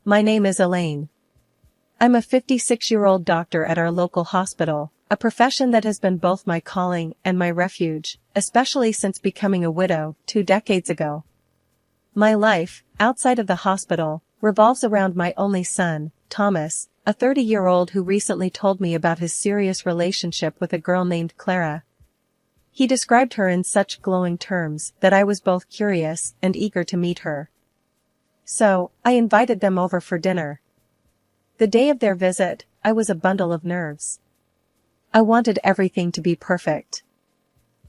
My name is Elaine. I'm a 56-year-old doctor at our local hospital, a profession that has been both my calling and my refuge, especially since becoming a widow 2 decades ago. My life, outside of the hospital, revolves around my only son, Thomas, a 30-year-old who recently told me about his serious relationship with a girl named Clara. He described her in such glowing terms that I was both curious and eager to meet her. So, I invited them over for dinner. The day of their visit, I was a bundle of nerves. I wanted everything to be perfect.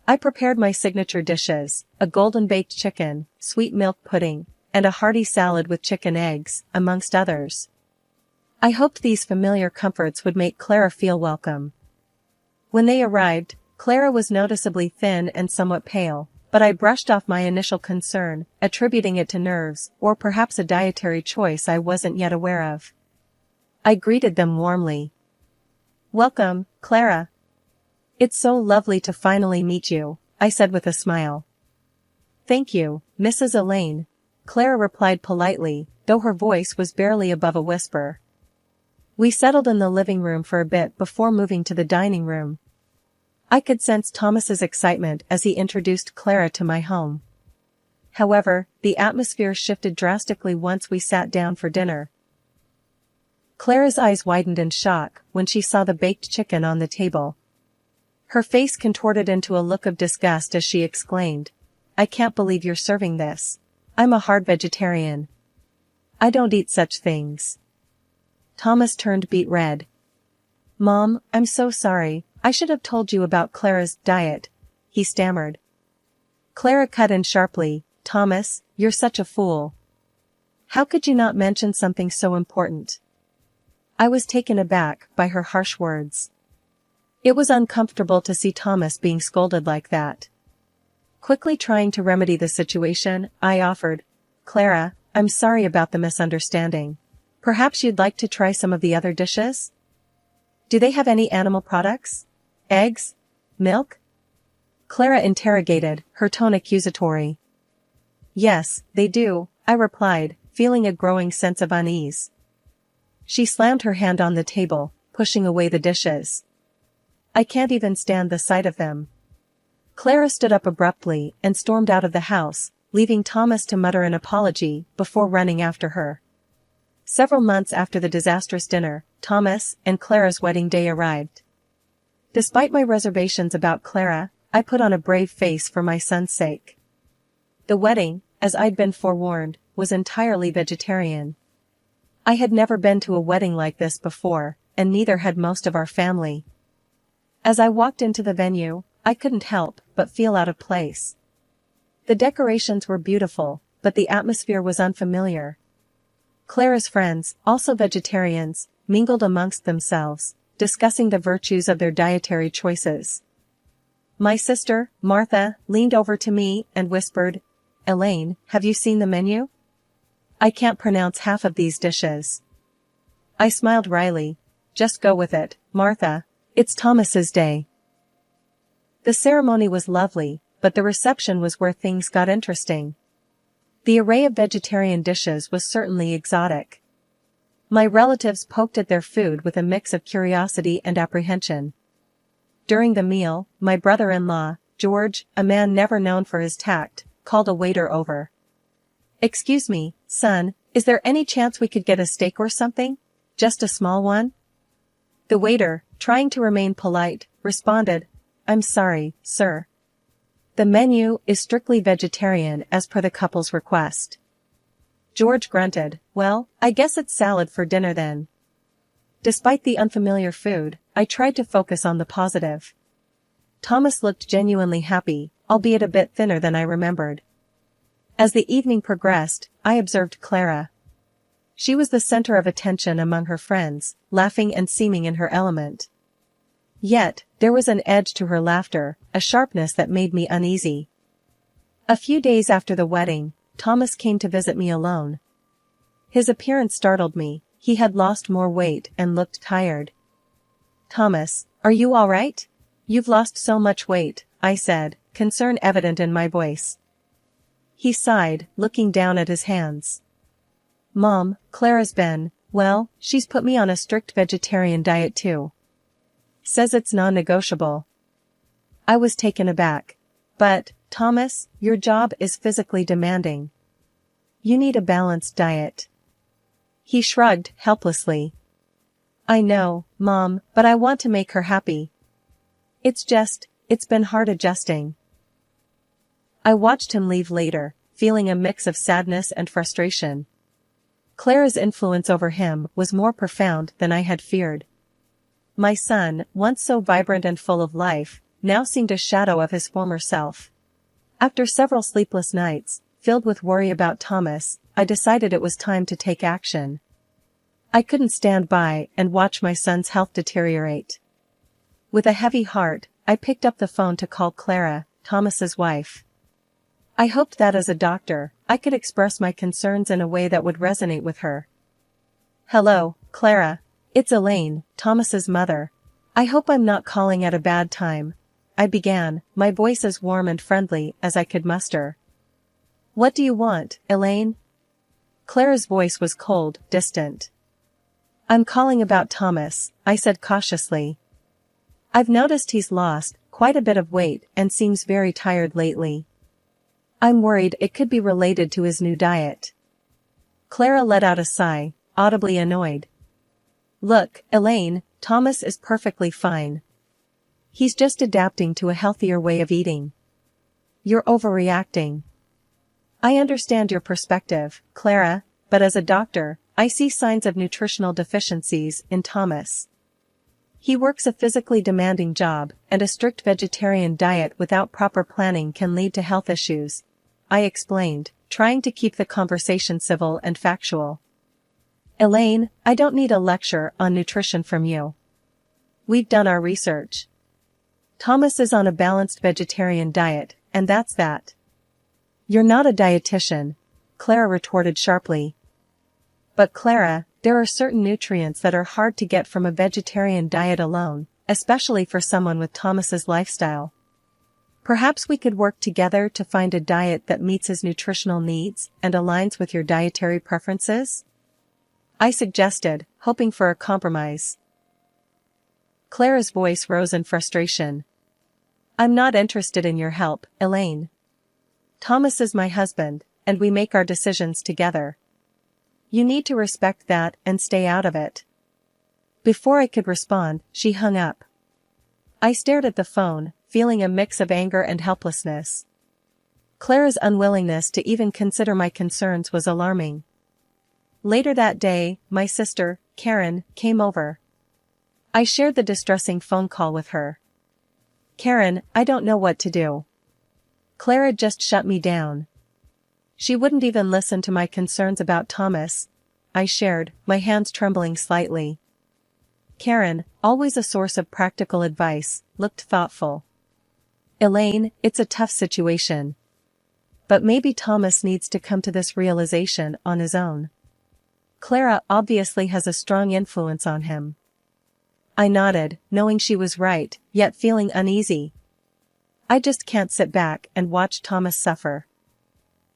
I prepared my signature dishes, a golden baked chicken, sweet milk pudding, and a hearty salad with chicken eggs, amongst others. I hoped these familiar comforts would make Clara feel welcome. When they arrived, Clara was noticeably thin and somewhat pale, but I brushed off my initial concern, attributing it to nerves, or perhaps a dietary choice I wasn't yet aware of. I greeted them warmly. "Welcome, Clara. It's so lovely to finally meet you," I said with a smile. "Thank you, Mrs. Elaine," Clara replied politely, though her voice was barely above a whisper. We settled in the living room for a bit before moving to the dining room. I could sense Thomas's excitement as he introduced Clara to my home. However, the atmosphere shifted drastically once we sat down for dinner. Clara's eyes widened in shock when she saw the baked chicken on the table. Her face contorted into a look of disgust as she exclaimed, "I can't believe you're serving this. I'm a hard vegetarian. I don't eat such things." Thomas turned beet red. "Mom, I'm so sorry, I should have told you about Clara's diet," he stammered. Clara cut in sharply, "Thomas, you're such a fool. How could you not mention something so important?" I was taken aback by her harsh words. It was uncomfortable to see Thomas being scolded like that. Quickly trying to remedy the situation, I offered, "Clara, I'm sorry about the misunderstanding. Perhaps you'd like to try some of the other dishes? Do they have any animal products? Eggs? Milk?" Clara interrogated, her tone accusatory. "Yes, they do," I replied, feeling a growing sense of unease. She slammed her hand on the table, pushing away the dishes. "I can't even stand the sight of them." Clara stood up abruptly and stormed out of the house, leaving Thomas to mutter an apology before running after her. Several months after the disastrous dinner, Thomas and Clara's wedding day arrived. Despite my reservations about Clara, I put on a brave face for my son's sake. The wedding, as I'd been forewarned, was entirely vegetarian. I had never been to a wedding like this before, and neither had most of our family. As I walked into the venue, I couldn't help but feel out of place. The decorations were beautiful, but the atmosphere was unfamiliar. Clara's friends, also vegetarians, mingled amongst themselves, discussing the virtues of their dietary choices. My sister, Martha, leaned over to me and whispered, "Elaine, have you seen the menu? I can't pronounce half of these dishes." I smiled wryly. "Just go with it, Martha. It's Thomas's day." The ceremony was lovely, but the reception was where things got interesting. The array of vegetarian dishes was certainly exotic. My relatives poked at their food with a mix of curiosity and apprehension. During the meal, my brother-in-law, George, a man never known for his tact, called a waiter over. "Excuse me, son, is there any chance we could get a steak or something? Just a small one?" The waiter, trying to remain polite, responded, "I'm sorry, sir. The menu is strictly vegetarian as per the couple's request." George grunted, "Well, I guess it's salad for dinner then." Despite the unfamiliar food, I tried to focus on the positive. Thomas looked genuinely happy, albeit a bit thinner than I remembered. As the evening progressed, I observed Clara. She was the center of attention among her friends, laughing and seeming in her element. Yet, there was an edge to her laughter, a sharpness that made me uneasy. A few days after the wedding, Thomas came to visit me alone. His appearance startled me. He had lost more weight and looked tired. "Thomas, are you all right? You've lost so much weight," I said, concern evident in my voice. He sighed, looking down at his hands. Mom, Clara's been, well, she's put me on a strict vegetarian diet too. Says it's non-negotiable. I was taken aback. But, Thomas, your job is physically demanding. You need a balanced diet. He shrugged helplessly. I know, Mom, but I want to make her happy. It's been hard adjusting. I watched him leave later, feeling a mix of sadness and frustration. Clara's influence over him was more profound than I had feared. My son, once so vibrant and full of life, now seemed a shadow of his former self. After several sleepless nights, filled with worry about Thomas, I decided it was time to take action. I couldn't stand by and watch my son's health deteriorate. With a heavy heart, I picked up the phone to call Clara, Thomas's wife. I hoped that as a doctor, I could express my concerns in a way that would resonate with her. Hello, Clara. It's Elaine, Thomas's mother. I hope I'm not calling at a bad time. I began, my voice as warm and friendly as I could muster. What do you want, Elaine? Clara's voice was cold, distant. I'm calling about Thomas, I said cautiously. I've noticed he's lost quite a bit of weight and seems very tired lately. I'm worried it could be related to his new diet. Clara let out a sigh, audibly annoyed. Look, Elaine, Thomas is perfectly fine. He's just adapting to a healthier way of eating. You're overreacting. I understand your perspective, Clara, but as a doctor, I see signs of nutritional deficiencies in Thomas. He works a physically demanding job, and a strict vegetarian diet without proper planning can lead to health issues, I explained, trying to keep the conversation civil and factual. Elaine, I don't need a lecture on nutrition from you. We've done our research. Thomas is on a balanced vegetarian diet, and that's that. You're not a dietitian, Clara retorted sharply. But Clara, there are certain nutrients that are hard to get from a vegetarian diet alone, especially for someone with Thomas's lifestyle. Perhaps we could work together to find a diet that meets his nutritional needs and aligns with your dietary preferences? I suggested, hoping for a compromise. Clara's voice rose in frustration. I'm not interested in your help, Elaine. Thomas is my husband, and we make our decisions together. You need to respect that and stay out of it. Before I could respond, she hung up. I stared at the phone, feeling a mix of anger and helplessness. Clara's unwillingness to even consider my concerns was alarming. Later that day, my sister, Karen, came over. I shared the distressing phone call with her. Karen, I don't know what to do. Clara just shut me down. She wouldn't even listen to my concerns about Thomas, I shared, my hands trembling slightly. Karen, always a source of practical advice, looked thoughtful. Elaine, it's a tough situation. But maybe Thomas needs to come to this realization on his own. Clara obviously has a strong influence on him. I nodded, knowing she was right, yet feeling uneasy. I just can't sit back and watch Thomas suffer.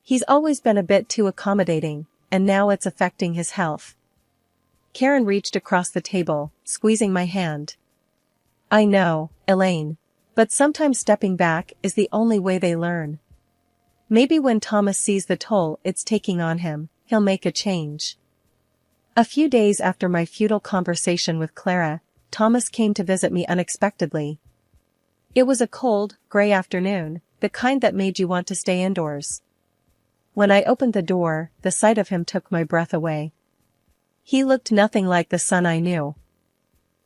He's always been a bit too accommodating, and now it's affecting his health. Karen reached across the table, squeezing my hand. I know, Elaine. But sometimes stepping back is the only way they learn. Maybe when Thomas sees the toll it's taking on him, he'll make a change. A few days after my futile conversation with Clara, Thomas came to visit me unexpectedly. It was a cold, gray afternoon, the kind that made you want to stay indoors. When I opened the door, the sight of him took my breath away. He looked nothing like the son I knew.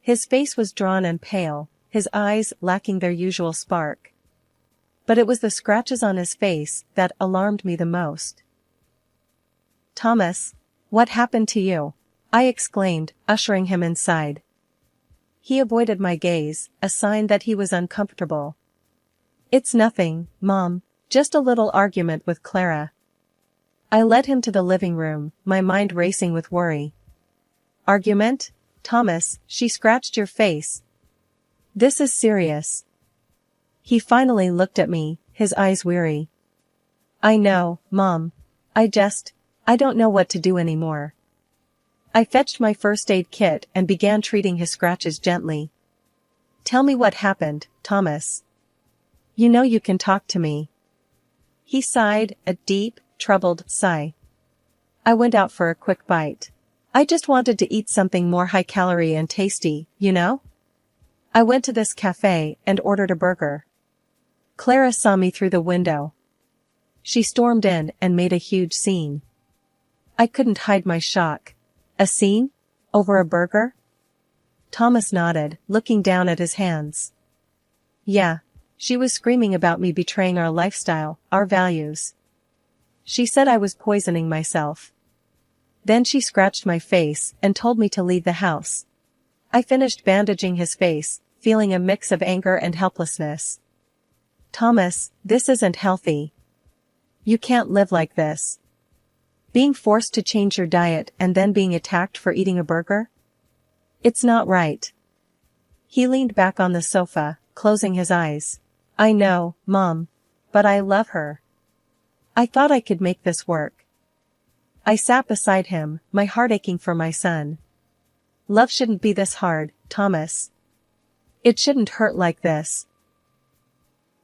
His face was drawn and pale, his eyes lacking their usual spark. But it was the scratches on his face that alarmed me the most. Thomas, what happened to you? I exclaimed, ushering him inside. He avoided my gaze, a sign that he was uncomfortable. It's nothing, Mom, just a little argument with Clara. I led him to the living room, my mind racing with worry. Argument? Thomas, she scratched your face. This is serious. He finally looked at me, his eyes weary. I know, Mom. I don't know what to do anymore. I fetched my first aid kit and began treating his scratches gently. Tell me what happened, Thomas. You know you can talk to me. He sighed, a deep, troubled sigh. I went out for a quick bite. I just wanted to eat something more high-calorie and tasty, you know? I went to this cafe and ordered a burger. Clara saw me through the window. She stormed in and made a huge scene. I couldn't hide my shock. A scene? Over a burger? Thomas nodded, looking down at his hands. Yeah. She was screaming about me betraying our lifestyle, our values. She said I was poisoning myself. Then she scratched my face and told me to leave the house. I finished bandaging his face, feeling a mix of anger and helplessness. Thomas, this isn't healthy. You can't live like this. Being forced to change your diet and then being attacked for eating a burger? It's not right. He leaned back on the sofa, closing his eyes. I know, Mom. But I love her. I thought I could make this work. I sat beside him, my heart aching for my son. Love shouldn't be this hard, Thomas. It shouldn't hurt like this.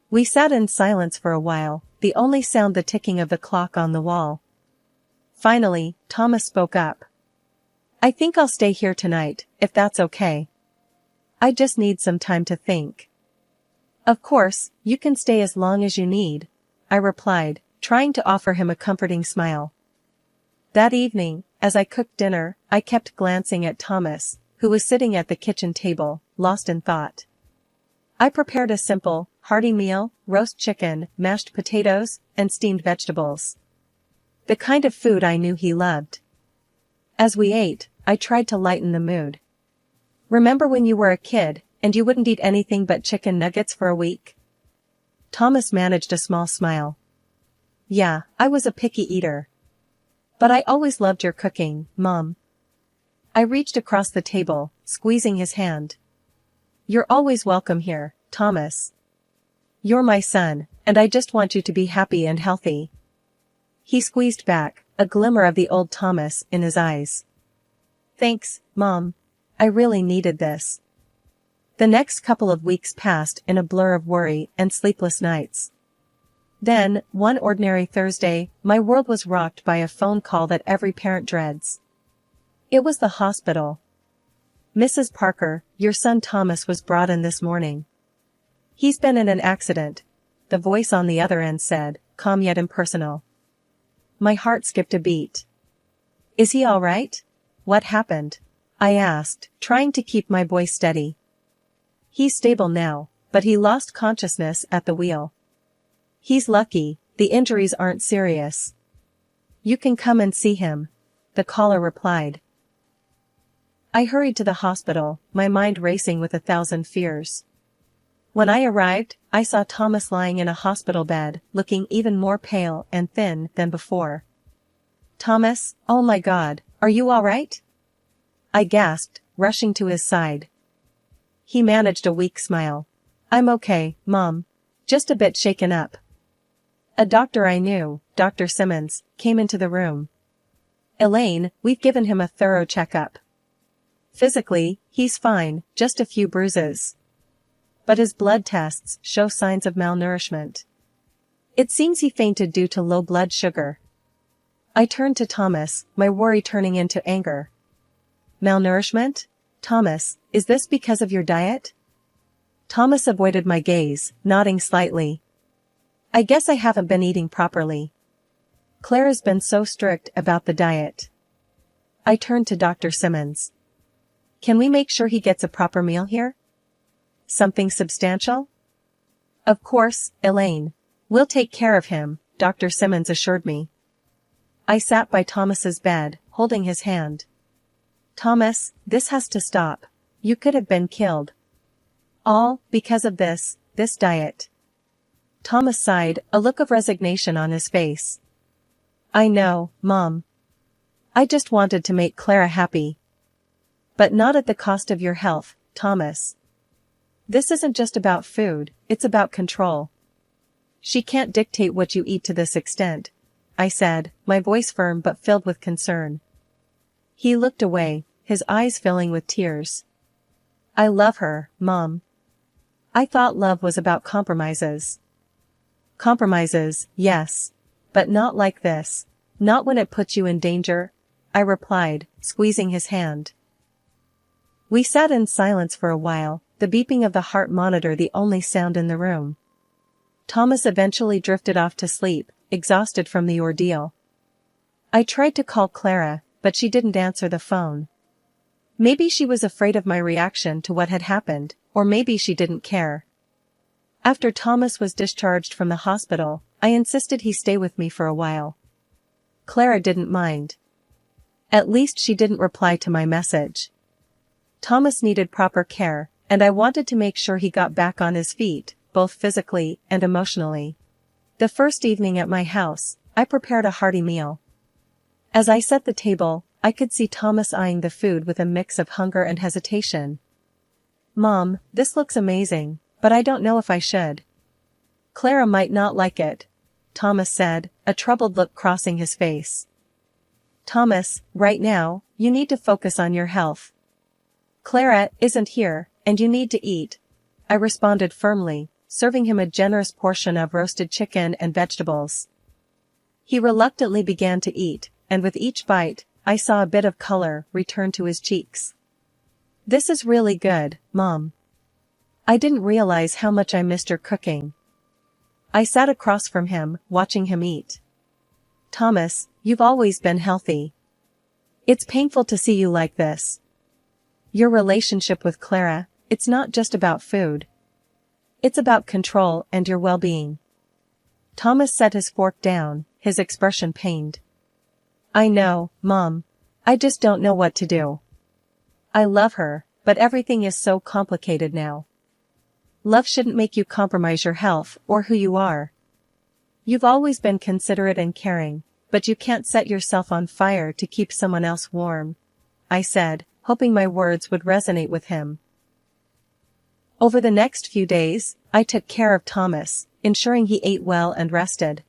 We sat in silence for a while, the only sound the ticking of the clock on the wall. Finally, Thomas spoke up. I think I'll stay here tonight, if that's okay. I just need some time to think. Of course, you can stay as long as you need, I replied, trying to offer him a comforting smile. That evening, as I cooked dinner, I kept glancing at Thomas, who was sitting at the kitchen table, lost in thought. I prepared a simple, hearty meal, roast chicken, mashed potatoes, and steamed vegetables. The kind of food I knew he loved. As we ate, I tried to lighten the mood. Remember when you were a kid, and you wouldn't eat anything but chicken nuggets for a week? Thomas managed a small smile. Yeah, I was a picky eater. But I always loved your cooking, Mom. I reached across the table, squeezing his hand. You're always welcome here, Thomas. You're my son, and I just want you to be happy and healthy. He squeezed back, a glimmer of the old Thomas in his eyes. Thanks, Mom. I really needed this. The next couple of weeks passed in a blur of worry and sleepless nights. Then, one ordinary Thursday, my world was rocked by a phone call that every parent dreads. It was the hospital. Mrs. Parker, your son Thomas was brought in this morning. He's been in an accident, the voice on the other end said, calm yet impersonal. My heart skipped a beat. Is he all right? What happened? I asked, trying to keep my voice steady. He's stable now, but he lost consciousness at the wheel. He's lucky, the injuries aren't serious. You can come and see him, the caller replied. I hurried to the hospital, my mind racing with 1,000 fears. When I arrived, I saw Thomas lying in a hospital bed, looking even more pale and thin than before. Thomas, oh my God, are you all right? I gasped, rushing to his side. He managed a weak smile. I'm okay, Mom. Just a bit shaken up. A doctor I knew, Dr. Simmons, came into the room. Elaine, we've given him a thorough checkup. Physically, he's fine, just a few bruises. But his blood tests show signs of malnourishment. It seems he fainted due to low blood sugar. I turned to Thomas, my worry turning into anger. Malnourishment? Thomas, is this because of your diet? Thomas avoided my gaze, nodding slightly. I guess I haven't been eating properly. Clara's been so strict about the diet. I turned to Dr. Simmons. Can we make sure he gets a proper meal here? Something substantial? Of course, Elaine. We'll take care of him, Dr. Simmons assured me. I sat by Thomas's bed, holding his hand. Thomas, this has to stop. You could have been killed. All because of this diet. Thomas sighed, a look of resignation on his face. I know, Mom. I just wanted to make Clara happy. But not at the cost of your health, Thomas. This isn't just about food, it's about control. She can't dictate what you eat to this extent. I said, my voice firm but filled with concern. He looked away, his eyes filling with tears. I love her, Mom. I thought love was about compromises. Compromises, yes. But not like this. Not when it puts you in danger, I replied, squeezing his hand. We sat in silence for a while, the beeping of the heart monitor the only sound in the room. Thomas eventually drifted off to sleep, exhausted from the ordeal. I tried to call Clara, but she didn't answer the phone. Maybe she was afraid of my reaction to what had happened, or maybe she didn't care. After Thomas was discharged from the hospital, I insisted he stay with me for a while. Clara didn't mind. At least she didn't reply to my message. Thomas needed proper care, and I wanted to make sure he got back on his feet, both physically and emotionally. The first evening at my house, I prepared a hearty meal. As I set the table, I could see Thomas eyeing the food with a mix of hunger and hesitation. Mom, this looks amazing, but I don't know if I should. Clara might not like it, Thomas said, a troubled look crossing his face. Thomas, right now, you need to focus on your health. Clara isn't here, and you need to eat, I responded firmly, serving him a generous portion of roasted chicken and vegetables. He reluctantly began to eat, and with each bite, I saw a bit of color return to his cheeks. This is really good, Mom. I didn't realize how much I missed your cooking. I sat across from him, watching him eat. Thomas, you've always been healthy. It's painful to see you like this. Your relationship with Clara, it's not just about food. It's about control and your well-being. Thomas set his fork down, his expression pained. I know, Mom. I just don't know what to do. I love her, but everything is so complicated now. Love shouldn't make you compromise your health or who you are. You've always been considerate and caring, but you can't set yourself on fire to keep someone else warm, I said, hoping my words would resonate with him. Over the next few days, I took care of Thomas, ensuring he ate well and rested.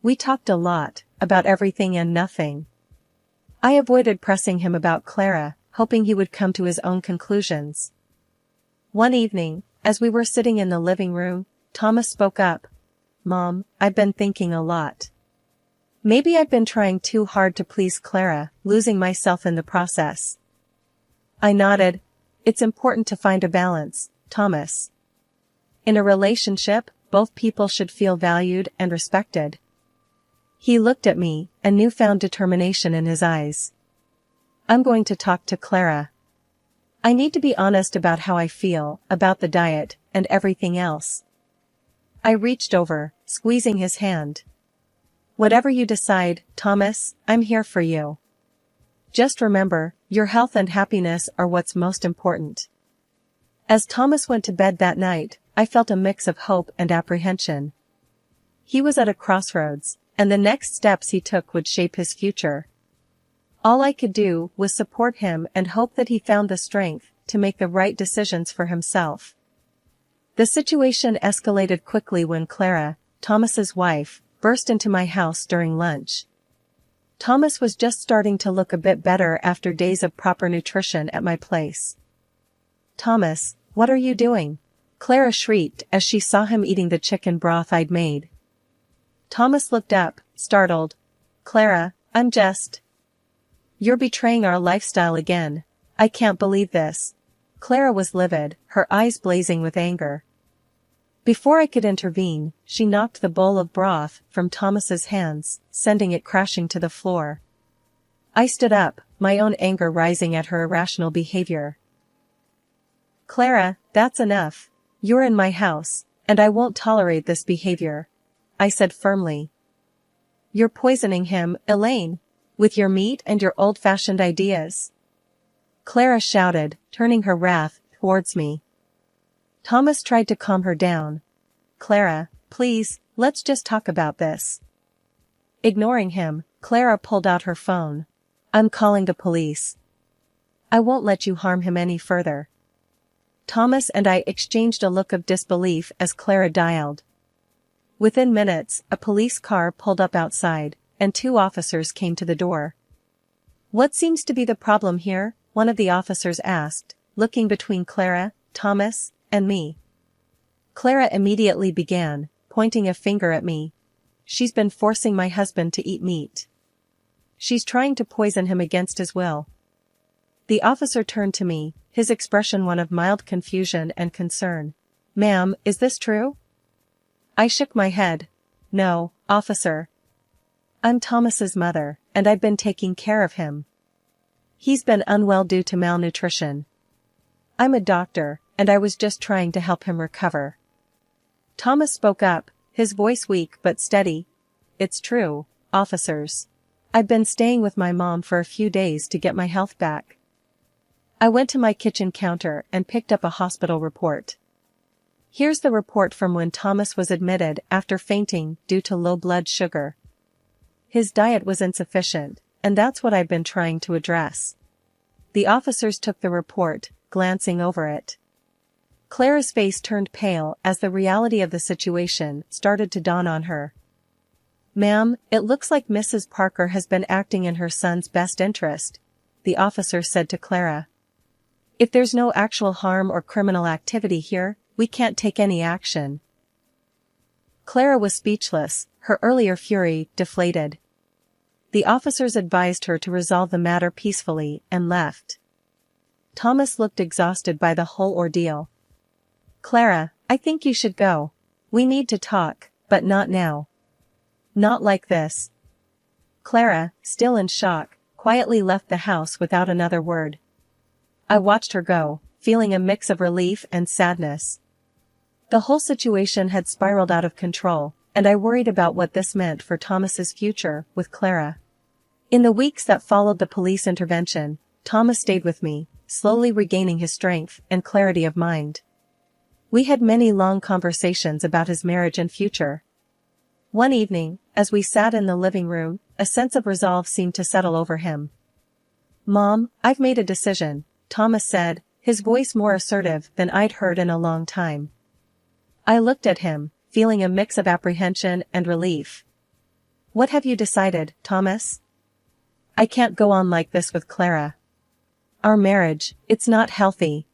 We talked a lot, about everything and nothing. I avoided pressing him about Clara, hoping he would come to his own conclusions. One evening, as we were sitting in the living room, Thomas spoke up. Mom, I've been thinking a lot. Maybe I've been trying too hard to please Clara, losing myself in the process. I nodded. It's important to find a balance, Thomas. In a relationship, both people should feel valued and respected. He looked at me, a newfound determination in his eyes. I'm going to talk to Clara. I need to be honest about how I feel, about the diet, and everything else. I reached over, squeezing his hand. Whatever you decide, Thomas, I'm here for you. Just remember, your health and happiness are what's most important. As Thomas went to bed that night, I felt a mix of hope and apprehension. He was at a crossroads, and the next steps he took would shape his future. All I could do was support him and hope that he found the strength to make the right decisions for himself. The situation escalated quickly when Clara, Thomas's wife, burst into my house during lunch. Thomas was just starting to look a bit better after days of proper nutrition at my place. Thomas, what are you doing? Clara shrieked as she saw him eating the chicken broth I'd made. Thomas looked up, startled. Clara, I'm just... You're betraying our lifestyle again. I can't believe this. Clara was livid, her eyes blazing with anger. Before I could intervene, she knocked the bowl of broth from Thomas's hands, sending it crashing to the floor. I stood up, my own anger rising at her irrational behavior. Clara, that's enough. You're in my house, and I won't tolerate this behavior, I said firmly. You're poisoning him, Elaine, with your meat and your old-fashioned ideas. Clara shouted, turning her wrath towards me. Thomas tried to calm her down. Clara, please, let's just talk about this. Ignoring him, Clara pulled out her phone. I'm calling the police. I won't let you harm him any further. Thomas and I exchanged a look of disbelief as Clara dialed. Within minutes, a police car pulled up outside, and 2 officers came to the door. "What seems to be the problem here?" one of the officers asked, looking between Clara, Thomas, and me. Clara immediately began, pointing a finger at me. "She's been forcing my husband to eat meat. She's trying to poison him against his will." The officer turned to me, his expression one of mild confusion and concern. "Ma'am, is this true?" I shook my head. "No, officer. I'm Thomas's mother, and I've been taking care of him. He's been unwell due to malnutrition. I'm a doctor, and I was just trying to help him recover." Thomas spoke up, his voice weak but steady. "It's true, officers. I've been staying with my mom for a few days to get my health back." I went to my kitchen counter and picked up a hospital report. Here's the report from when Thomas was admitted after fainting due to low blood sugar. His diet was insufficient, and that's what I've been trying to address. The officers took the report, glancing over it. Clara's face turned pale as the reality of the situation started to dawn on her. "Ma'am, it looks like Mrs. Parker has been acting in her son's best interest," the officer said to Clara. "If there's no actual harm or criminal activity here, we can't take any action." Clara was speechless, her earlier fury deflated. The officers advised her to resolve the matter peacefully and left. Thomas looked exhausted by the whole ordeal. "Clara, I think you should go. We need to talk, but not now. Not like this." Clara, still in shock, quietly left the house without another word. I watched her go, feeling a mix of relief and sadness. The whole situation had spiraled out of control, and I worried about what this meant for Thomas's future with Clara. In the weeks that followed the police intervention, Thomas stayed with me, slowly regaining his strength and clarity of mind. We had many long conversations about his marriage and future. One evening, as we sat in the living room, a sense of resolve seemed to settle over him. "Mom, I've made a decision," Thomas said, his voice more assertive than I'd heard in a long time. I looked at him, feeling a mix of apprehension and relief. "What have you decided, Thomas?" "I can't go on like this with Clara. Our marriage, it's not healthy.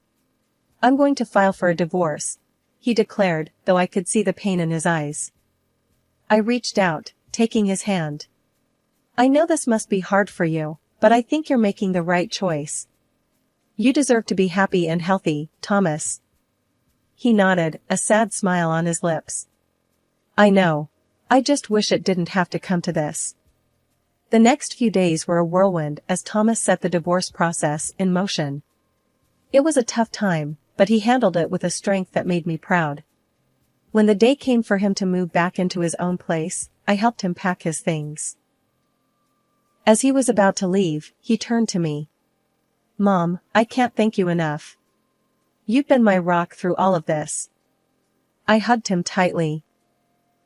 I'm going to file for a divorce," he declared, though I could see the pain in his eyes. I reached out, taking his hand. "I know this must be hard for you, but I think you're making the right choice. You deserve to be happy and healthy, Thomas." He nodded, a sad smile on his lips. "I know. I just wish it didn't have to come to this." The next few days were a whirlwind as Thomas set the divorce process in motion. It was a tough time, but he handled it with a strength that made me proud. When the day came for him to move back into his own place, I helped him pack his things. As he was about to leave, he turned to me. "Mom, I can't thank you enough. You've been my rock through all of this." I hugged him tightly.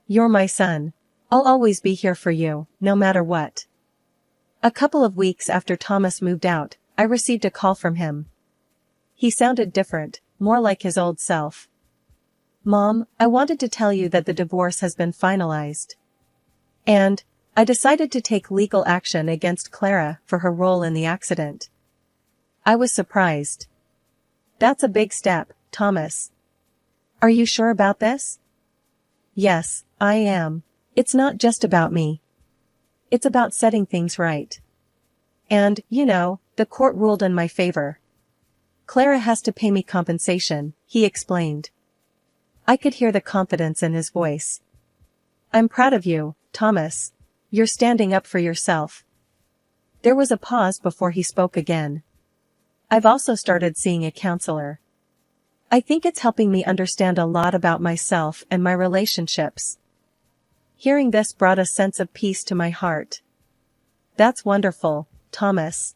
"You're my son. I'll always be here for you, no matter what." A couple of weeks after Thomas moved out, I received a call from him. He sounded different, more like his old self. "Mom, I wanted to tell you that the divorce has been finalized. And I decided to take legal action against Clara for her role in the accident." I was surprised. "That's a big step, Thomas. Are you sure about this?" "Yes, I am. It's not just about me. It's about setting things right. And, the court ruled in my favor. Clara has to pay me compensation," he explained. I could hear the confidence in his voice. "I'm proud of you, Thomas. You're standing up for yourself." There was a pause before he spoke again. "I've also started seeing a counselor. I think it's helping me understand a lot about myself and my relationships." Hearing this brought a sense of peace to my heart. "That's wonderful, Thomas.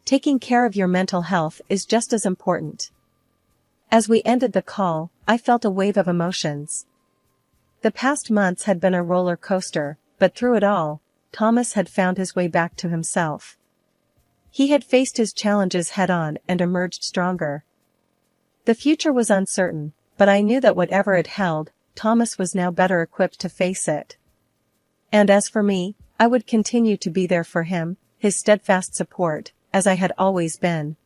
Taking care of your mental health is just as important." As we ended the call, I felt a wave of emotions. The past months had been a roller coaster, but through it all, Thomas had found his way back to himself. He had faced his challenges head-on and emerged stronger. The future was uncertain, but I knew that whatever it held, Thomas was now better equipped to face it. And as for me, I would continue to be there for him, his steadfast support, as I had always been.